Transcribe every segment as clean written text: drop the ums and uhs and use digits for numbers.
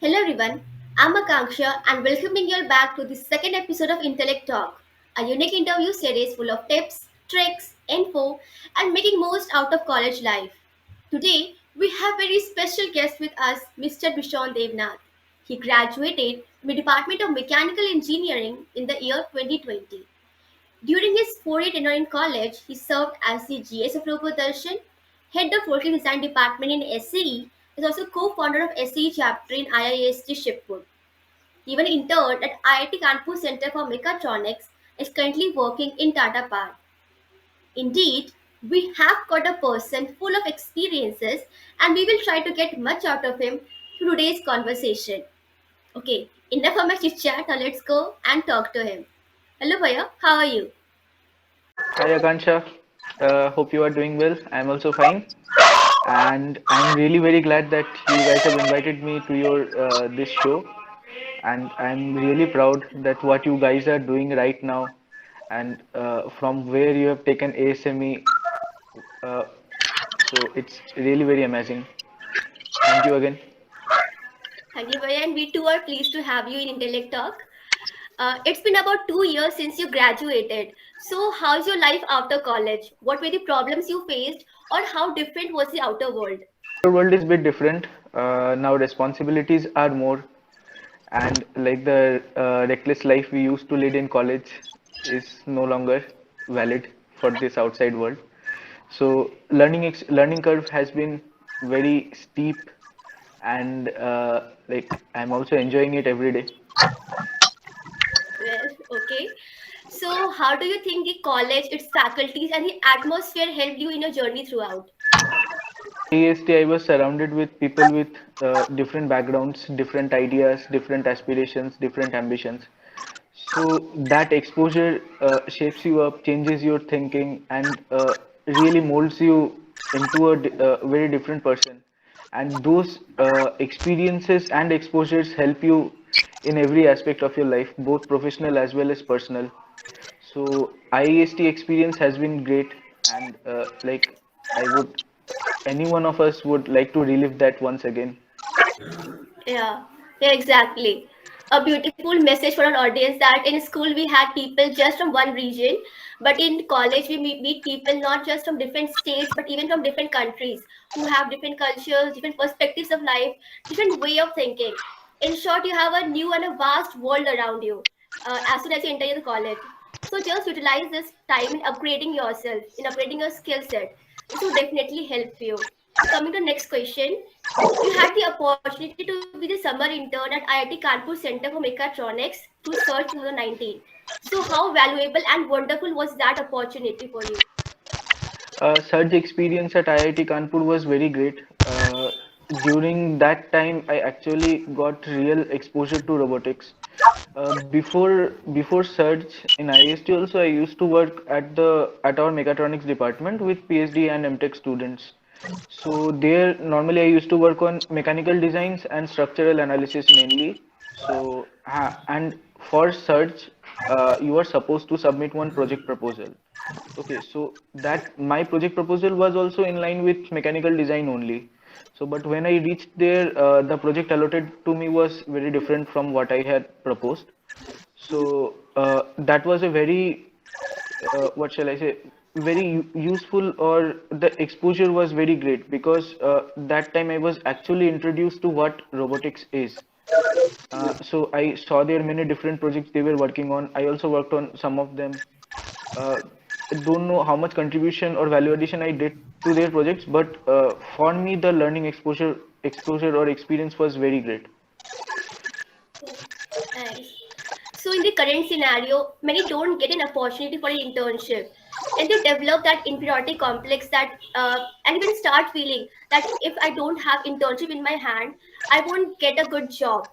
Hello everyone, I'm Akanksha and welcoming you all back to the second episode of IntellecTalk, a unique interview series full of tips, tricks, info, and making most out of college life. Today, we have a very special guest with us, Mr. Bishan Debnath. He graduated from the Department of Mechanical Engineering in the year 2020. During his 4-year tenure in college, he served as the GS of Robodarshan, head of Working Design Department in SCE, is also co-founder of SCE chapter in IIEST Shipwood. He even interned at IIT Kanpur Center for Mechatronics, is currently working in Tata Power. Indeed, we have got a person full of experiences and we will try to get much out of him through today's conversation. Okay, enough of my chit chat, now let's go and talk to him. Hello Bhaiya, how are you? Hi Akansha, hope you are doing well. I'm also fine, and I'm really very glad that you guys have invited me to your this show, and I'm really proud that what you guys are doing right now, and from where you have taken ASME, uh, so it's really very amazing. Thank you again. Thank you, Bhaiya, and we too are pleased to have you in Intellect Talk. It's been about 2 years since you graduated. So, how's your life after college? What were the problems you faced, or how different was the outer world? Our world is a bit different. Now responsibilities are more, and like the reckless life we used to lead in college is no longer valid for this outside world. So learning curve has been very steep, and like I'm also enjoying it every day. Well, okay. So, how do you think the college, its faculties, and the atmosphere helped you in your journey throughout? IEST, I was surrounded with people with different backgrounds, different ideas, different aspirations, different ambitions. So that exposure shapes you up, changes your thinking, and really molds you into a very different person. And those experiences and exposures help you in every aspect of your life, both professional as well as personal. So IEST experience has been great, and like I would, any one of us would like to relive that once again. Yeah, yeah, exactly. A beautiful message for our audience that in school we had people just from one region, but in college we meet people not just from different states but even from different countries who have different cultures, different perspectives of life, different way of thinking. In short, you have a new and a vast world around you as soon as you enter the college. So just utilize this time in upgrading yourself, in upgrading your skill set. This will definitely help you. So coming to the next question, you had the opportunity to be the summer intern at IIT Kanpur Center for Mechatronics through Search 2019. So, how valuable and wonderful was that opportunity for you? Surge experience at IIT Kanpur was very great. During that time, I actually got real exposure to robotics. Before Surge in IIST also, I used to work at our mechatronics department with PhD and MTech students. So there, normally I used to work on mechanical designs and structural analysis mainly. So and for Surge, you are supposed to submit one project proposal. Okay, so that my project proposal was also in line with mechanical design only. So, but when I reached there, the project allotted to me was very different from what I had proposed. So, that was a very, what shall I say, very useful, or the exposure was very great because that time I was actually introduced to what robotics is. So I saw there many different projects they were working on. I also worked on some of them. uh, I don't know how much contribution or value addition I did to their projects, but for me, the learning exposure or experience was very great. Nice. So, in the current scenario, many don't get an opportunity for an internship, and they develop that inferiority complex that, and even start feeling that if I don't have internship in my hand, I won't get a good job.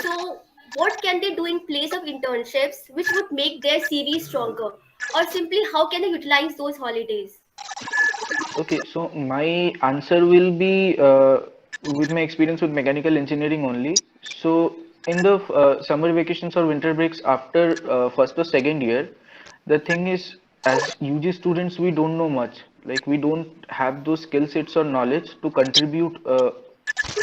So, what can they do in place of internships, which would make their CV stronger, or simply how can they utilize those holidays? Okay, so my answer will be with my experience with mechanical engineering only. So in the summer vacations or winter breaks after first or second year, the thing is, as UG students, we don't know much. Like we don't have those skill sets or knowledge to contribute.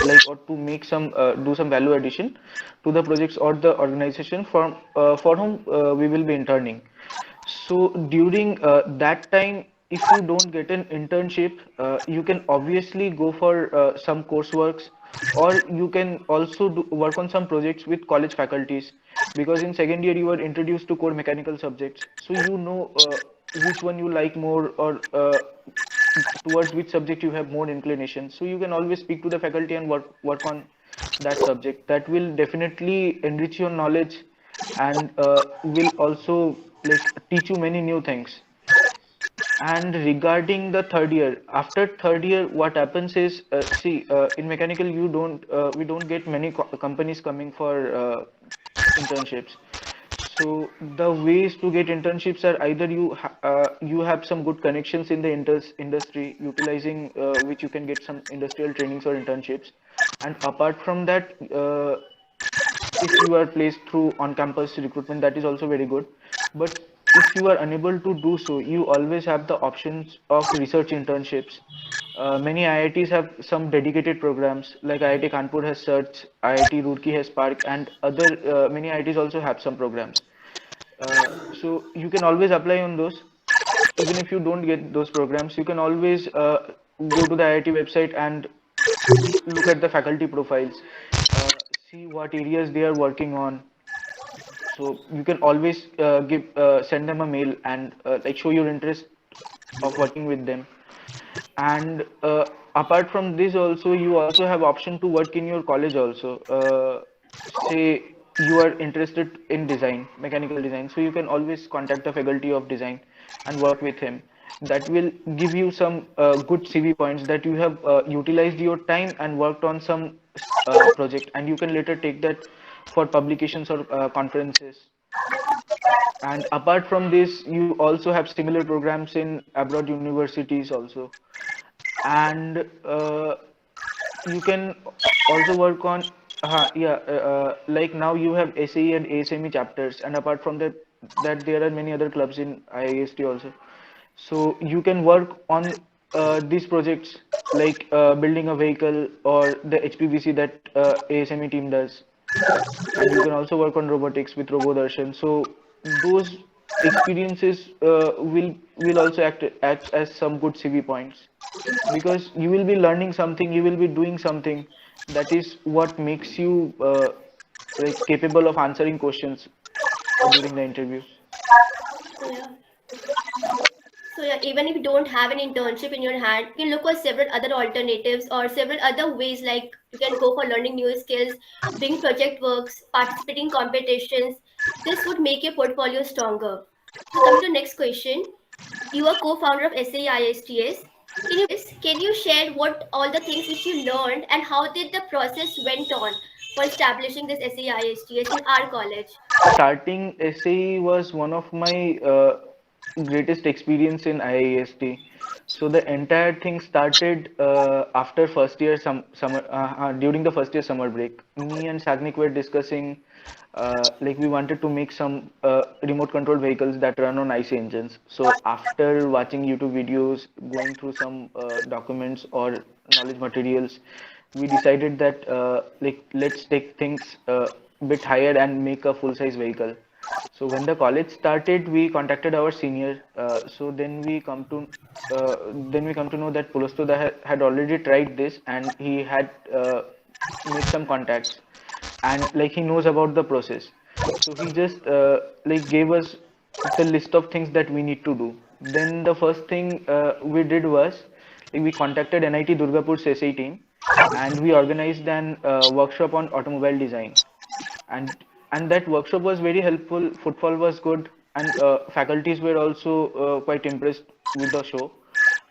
like or to make some do some value addition to the projects or the organization for whom we will be interning. So during that time, if you don't get an internship, you can obviously go for some courseworks, or you can also work on some projects with college faculties, because in second year you are introduced to core mechanical subjects, so you know which one you like more, or towards which subject you have more inclination. So you can always speak to the faculty and work on that subject. That will definitely enrich your knowledge, and will also like teach you many new things. And regarding the third year, after third year, what happens is, see, in mechanical, we don't get many companies coming for internships. So the ways to get internships are either you have some good connections in the industry, utilizing which you can get some industrial trainings or internships, and apart from that, if you are placed through on-campus recruitment, that is also very good. But if you are unable to do so, you always have the options of research internships. Many IITs have some dedicated programs, like IIT Kanpur has Search, IIT Roorkee has Spark, and other many IITs also have some programs. So you can always apply on those. Even if you don't get those programs, you can always go to the IIT website and look at the faculty profiles, see what areas they are working on. So you can always send them a mail and like show your interest of working with them. And apart from this also, you also have option to work in your college also. Say you are interested in design, mechanical design, so you can always contact the faculty of design and work with him. That will give you some good CV points that you have utilized your time and worked on some project, and you can later take that for publications or conferences. And apart from this, you also have similar programs in abroad universities also. And you can also work on like now you have SAE and ASME chapters, and apart from that there are many other clubs in IIST also. So you can work on these projects, like building a vehicle or the HPVC that ASME team does. And you can also work on robotics with RoboDarshan. So those experiences will also act as some good CV points, because you will be learning something, you will be doing something. That is what makes you like capable of answering questions during the interview. So yeah. So yeah, even if you don't have an internship in your hand, you can look for several other alternatives or several other ways, like you can go for learning new skills, doing project works, participating in competitions. This would make your portfolio stronger. So coming to the next question, you are co-founder of SAISTS. Can you share what all the things which you learned and how did the process went on for establishing this SAISTS in our college? Starting SAE was one of my greatest experience in IIST. So the entire thing started after first year during the first year summer break. Me and Sagnik were discussing, like we wanted to make some remote controlled vehicles that run on IC engines. So after watching YouTube videos, going through some documents or knowledge materials, we decided that like let's take things bit higher and make a full size vehicle. So when the college started, we contacted our senior. So then we come to know that Pulastoda had already tried this, and he had made some contacts, and like he knows about the process. So he just like gave us the list of things that we need to do. Then the first thing we did was, like, we contacted NIT Durgapur's SAE team, and we organized an workshop on automobile design. And that workshop was very helpful. Footfall was good, and faculties were also quite impressed with the show.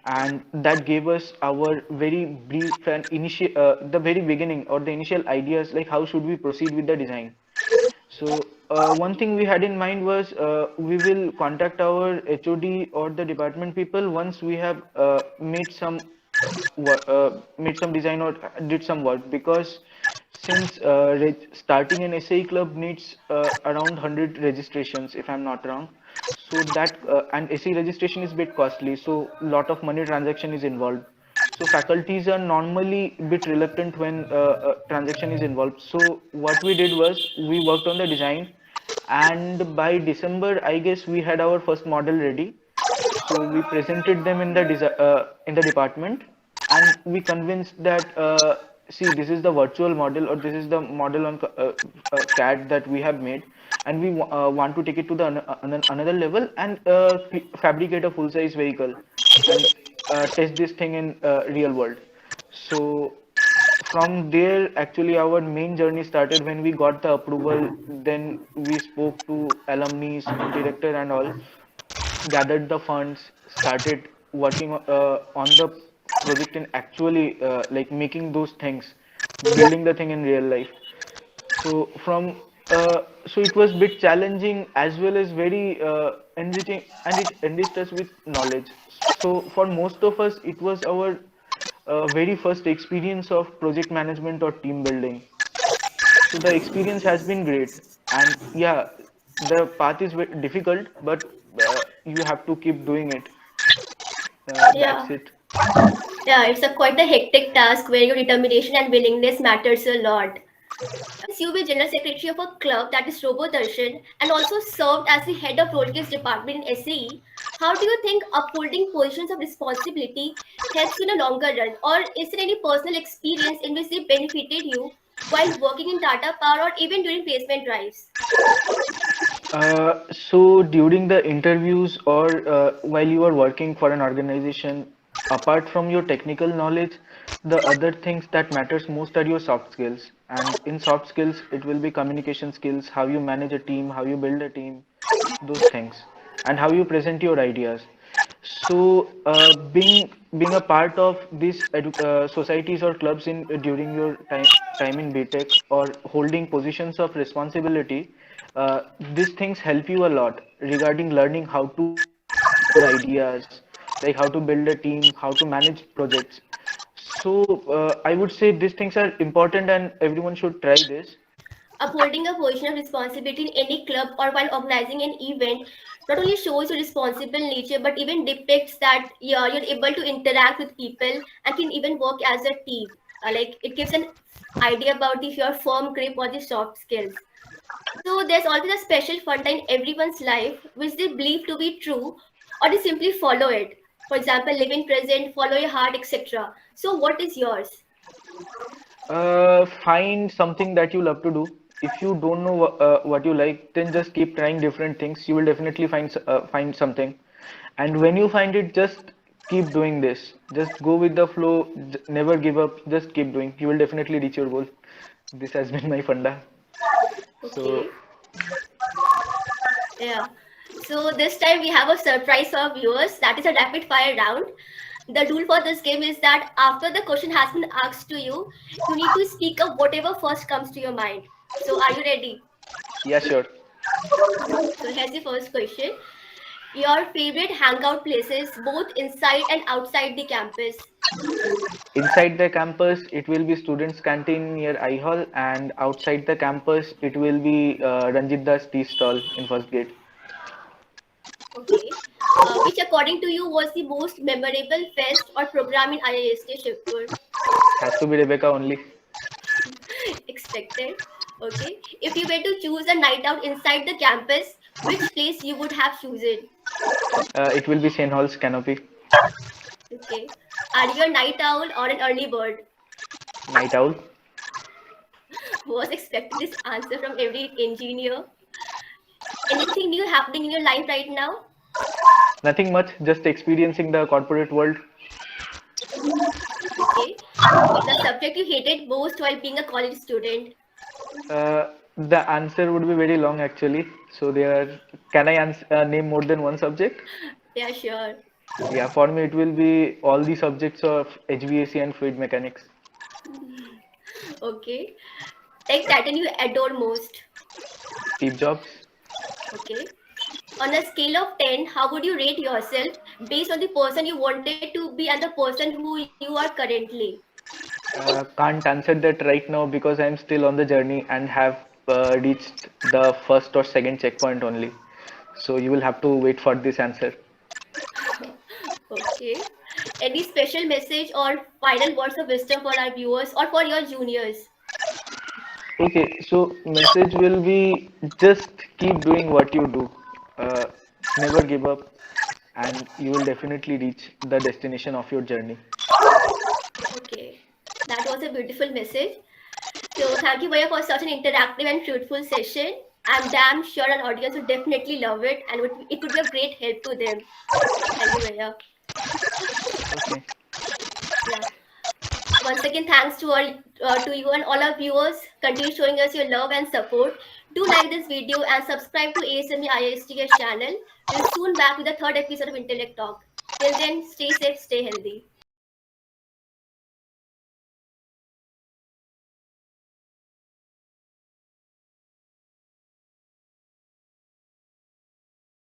And that gave us our very brief and initial the very beginning, or the initial ideas, like how should we proceed with the design. So one thing we had in mind was, we will contact our HOD or the department people once we have made some design or did some work, because since starting an SAE club needs around 100 registrations, if I'm not wrong. So that and SAE registration is a bit costly, so lot of money transaction is involved. So faculties are normally a bit reluctant when a transaction is involved. So what we did was we worked on the design, and by December, I guess we had our first model ready. So we presented them in the in the department, and we convinced that see, this is the virtual model, or this is the model on CAD that we have made, and we want to take it to the another level and fabricate a full size vehicle and test this thing in real world. So from there, actually, our main journey started when we got the approval. Then we spoke to alumni, director, and all, gathered the funds, started working on the project and actually like making those things, building the thing in real life. So so it was bit challenging as well as very enriching, and it enriched us with knowledge. So for most of us, it was our very first experience of project management or team building. So the experience has been great, and yeah, the path is very difficult, but you have to keep doing it. Yeah, That's it. yeah, it's a quite a hectic task where your determination and willingness matters a lot. Since you were general secretary of a club that is Robo Darshan and also served as the head of roadways department in SAE, how do you think upholding positions of responsibility helps you in the longer run? Or is there any personal experience in which they benefited you while working in Tata Power or even during placement drives? So during the interviews or while you are working for an organization, apart from your technical knowledge, the other things that matters most are your soft skills. And in soft skills, it will be communication skills, how you manage a team, how you build a team, those things, and how you present your ideas. So being a part of these societies or clubs in during your time in BTech or holding positions of responsibility, these things help you a lot regarding learning how to present your ideas, like how to build a team, how to manage projects. So I would say these things are important and everyone should try this. Upholding a position of responsibility in any club or while organizing an event not only shows your responsible nature but even depicts that you're able to interact with people and can even work as a team. Like it gives an idea about if your firm grip or the soft skills. So there's always a special funda in everyone's life which they believe to be true or they simply follow it. For example, live in present, follow your heart, etc. So what is yours? Find something that you love to do. If you don't know what you like, then just keep trying different things. You will definitely find something. And when you find it, just keep doing this. Just go with the flow. Never give up. Just keep doing. You will definitely reach your goal. This has been my funda. So Okay. Yeah. So this time we have a surprise for our viewers. That is a rapid fire round. The rule for this game is that after the question has been asked to you, you need to speak up whatever first comes to your mind. So are you ready? yeah, sure. So here's the first question. Your favorite hangout places, both inside and outside the campus. Inside the campus, it will be students' canteen near I Hall, and outside the campus, it will be Ranjit Das tea stall in first gate. Okay. Which according to you was the most memorable fest or program in IIST Shivpur? Has to be Rebecca only. Expected. Okay. If you were to choose a night out inside the campus, which place you would have chosen? It will be St. Hall's canopy. Okay. Are you a night owl or an early bird? Night owl. Was expecting this answer from every engineer. Anything new happening in your life right now? Nothing much, just experiencing the corporate world. Okay. The subject you hated most while being a college student? The answer would be very long actually. So can I name more than one subject? Yeah, sure. Yeah, for me it will be all the subjects of HVAC and fluid mechanics. Okay. Tech titan you adore most? Steve Jobs. Okay. On a scale of 10, how would you rate yourself based on the person you wanted to be and the person who you are currently? Can't answer that right now because I'm still on the journey and have reached the first or second checkpoint only. So you will have to wait for this answer. Okay. Any special message or final words of wisdom for our viewers or for your juniors? Okay, so message will be just keep doing what you do. Uh, Never give up, and you will definitely reach the destination of your journey. Okay, that was a beautiful message. So thank you, Vaya, for such an interactive and fruitful session. I'm damn sure our audience would definitely love it, and it would be a great help to them. Thank you, Vaya. Okay. Yeah. Once again, thanks to all to you and all our viewers. Continue showing us your love and support. Do like this video and subscribe to ASME IISTS channel. We'll soon back with the third episode of Intellect Talk. Till then, stay safe, stay healthy.